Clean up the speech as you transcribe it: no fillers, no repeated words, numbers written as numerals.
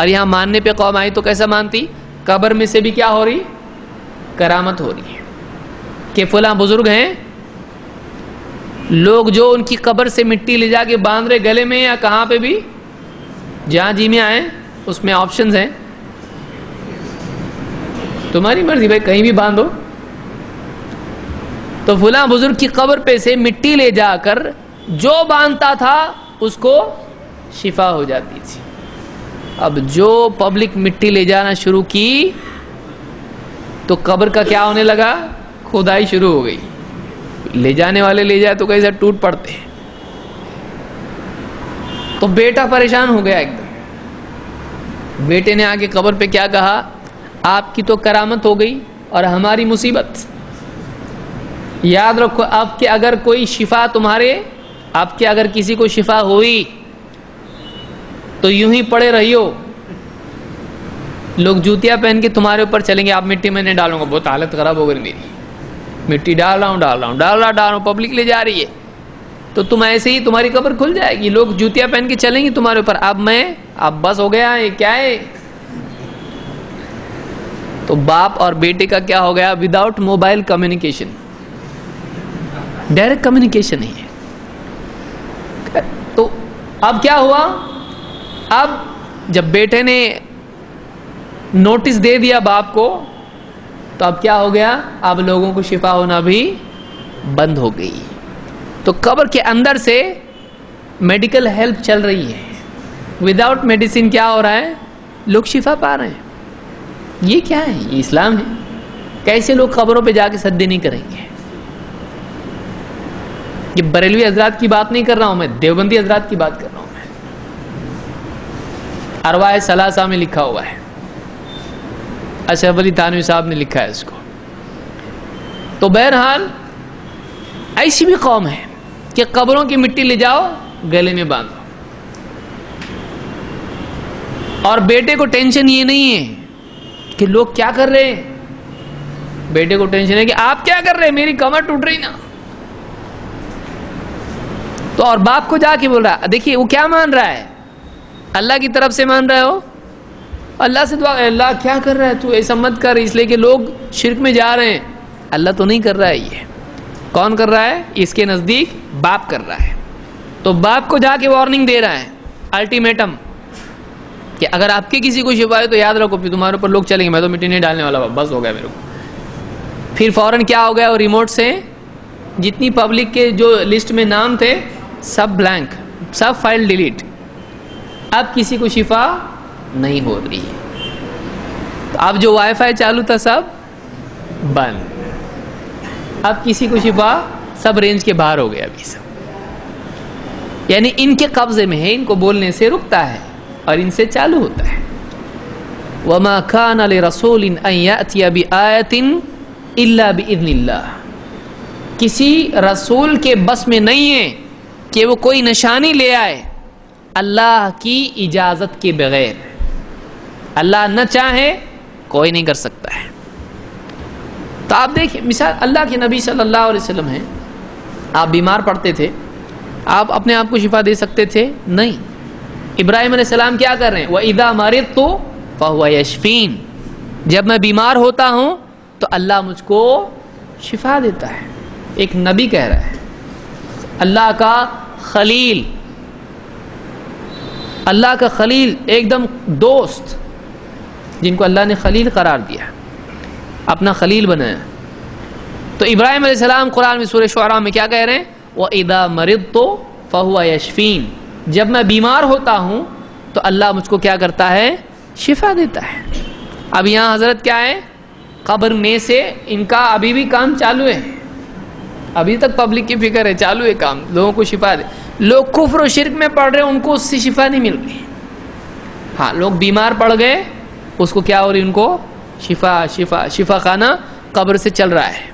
اور یہاں ماننے پہ قوم آئی تو کیسا مانتی؟ قبر میں سے بھی کیا ہو رہی؟ کرامت ہو رہی ہے کہ فلاں بزرگ ہیں. لوگ جو ان کی قبر سے مٹی لے جا کے باندھ رہے گلے میں یا کہاں پہ بھی، جہاں جی میں آئے، اس میں آپشنز ہیں، تمہاری مرضی بھائی، کہیں بھی باندھو. تو فلاں بزرگ کی قبر پہ سے مٹی لے جا کر جو باندھتا تھا اس کو شفا ہو جاتی تھی. اب جو پبلک مٹی لے جانا شروع کی تو قبر کا کیا ہونے لگا؟ کھدائی شروع ہو گئی. لے جانے والے لے جائے تو کیسے ٹوٹ پڑتے ہیں. تو بیٹا پریشان ہو گیا ایک دم. بیٹے نے آگے قبر پہ کیا کہا؟ آپ کی تو کرامت ہو گئی اور ہماری مصیبت. یاد رکھو، آپ کے اگر کوئی شفا آپ کے اگر کسی کو شفا ہوئی تو یوں ہی پڑے رہیو. لوگ جوتیاں پہن کے تمہارے اوپر چلیں گے، آپ مٹی میں نہیں ڈالوں گا، بہت حالت خراب ہو گئی میری، مٹی ڈال رہا ہوں، پبلک لے جا رہی ہے. تو تم ایسے ہی تمہاری قبر کھل جائے گی، لوگ جوتیاں پہن کے چلیں گے تمہارے اوپر. اب بس ہو گیا، یہ کیا ہے؟ تو باپ اور بیٹے کا کیا ہو گیا؟ Without mobile communication, direct communication نہیں ہے. تو اب کیا ہوا؟ اب جب بیٹے نے نوٹس دے دیا باپ کو تو اب کیا ہو گیا؟ اب لوگوں کو شفا ہونا بھی بند ہو گئی. تو قبر کے اندر سے میڈیکل ہیلپ چل رہی ہے. وداؤٹ میڈیسن کیا ہو رہا ہے؟ لوگ شفا پا رہے ہیں. یہ کیا ہے؟ یہ اسلام ہے. کیسے لوگ قبروں پہ جا کے سجدے نہیں کریں گے؟ یہ بریلوی حضرات کی بات نہیں کر رہا ہوں میں، دیوبندی حضرات کی بات کر رہا ہوں میں. ارواح ثلاثہ میں لکھا ہوا ہے، اشرف علی تھانوی صاحب نے لکھا ہے اس کو. تو بہرحال ایسی بھی قوم ہے کہ قبروں کی مٹی لے جاؤ گلے میں باندھو. اور بیٹے کو ٹینشن یہ نہیں ہے کہ لوگ کیا کر رہے ہیں، بیٹے کو ٹینشن ہے کہ آپ کیا کر رہے ہیں، میری کمر ٹوٹ رہی نا. تو اور باپ کو جا کے بول رہا ہے، دیکھیے وہ کیا مان رہا ہے، اللہ کی طرف سے مان رہے ہو، اللہ سے دعا، اللہ کیا کر رہا ہے تو ایسا مت کر، اس لیے کہ لوگ شرک میں جا رہے ہیں. اللہ تو نہیں کر رہا ہے. یہ کون کر رہا ہے؟ اس کے نزدیک باپ کر رہا ہے. تو باپ کو جا کے وارننگ دے رہا ہے، الٹیمیٹم، کہ اگر آپ کے کسی کو شفا ہے تو یاد رکھو پھر تمہارے اوپر لوگ چلیں گے، میں تو مٹی نہیں ڈالنے والا، بس ہو گیا میرے کو. پھر فوراً کیا ہو گیا؟ اور ریموٹ سے جتنی پبلک کے جو لسٹ میں نام تھے سب بلینک، سب فائل ڈیلیٹ. اب کسی کو شفا نہیں ہو رہی. اب جو وائی فائی چالو تھا سب بند. اب کسی کو شفا، سب رینج کے باہر ہو گیا ابھی سب. یعنی ان کے قبضے میں ہے، ان کو بولنے سے رکتا ہے اور ان سے چالو ہوتا ہے. وَمَا كَانَ لِرَسُولٍ أَن يَأْتِيَ بِآيَةٍ إِلَّا بِإِذْنِ اللَّهِ. کسی رسول کے بس میں نہیں ہے کہ وہ کوئی نشانی لے آئے اللہ کی اجازت کے بغیر. اللہ نہ چاہے کوئی نہیں کر سکتا ہے. تو آپ دیکھیں مثال، اللہ کے نبی صلی اللہ علیہ وسلم ہیں، آپ بیمار پڑتے تھے، آپ اپنے آپ کو شفا دے سکتے تھے؟ نہیں. ابراہیم علیہ السلام کیا کر رہے ہیں؟ وَإِذَا مَرِضْتُ فَهُوَ يَشْفِينِ. جب میں بیمار ہوتا ہوں تو اللہ مجھ کو شفا دیتا ہے. ایک نبی کہہ رہا ہے، اللہ کا خلیل، اللہ کا خلیل، ایک دم دوست، جن کو اللہ نے خلیل قرار دیا، اپنا خلیل بنایا. تو ابراہیم علیہ السلام قرآن میں سورہ شعراء میں کیا کہہ رہے ہیں؟ وَإِذَا مَرِضْتُ فَهُوَ يَشْفِينِ. جب میں بیمار ہوتا ہوں تو اللہ مجھ کو کیا کرتا ہے؟ شفا دیتا ہے. اب یہاں حضرت کیا ہے؟ قبر میں سے ان کا ابھی بھی کام چالو ہے، ابھی تک پبلک کی فکر ہے، چالو ہے کام، لوگوں کو شفا دے. لوگ کفر و شرک میں پڑھ رہے ہیں، ان کو اس سے شفا نہیں مل رہی. ہاں لوگ بیمار پڑ گئے، اس کو کیا ہو رہی؟ ان کو شفا خانہ قبر سے چل رہا ہے.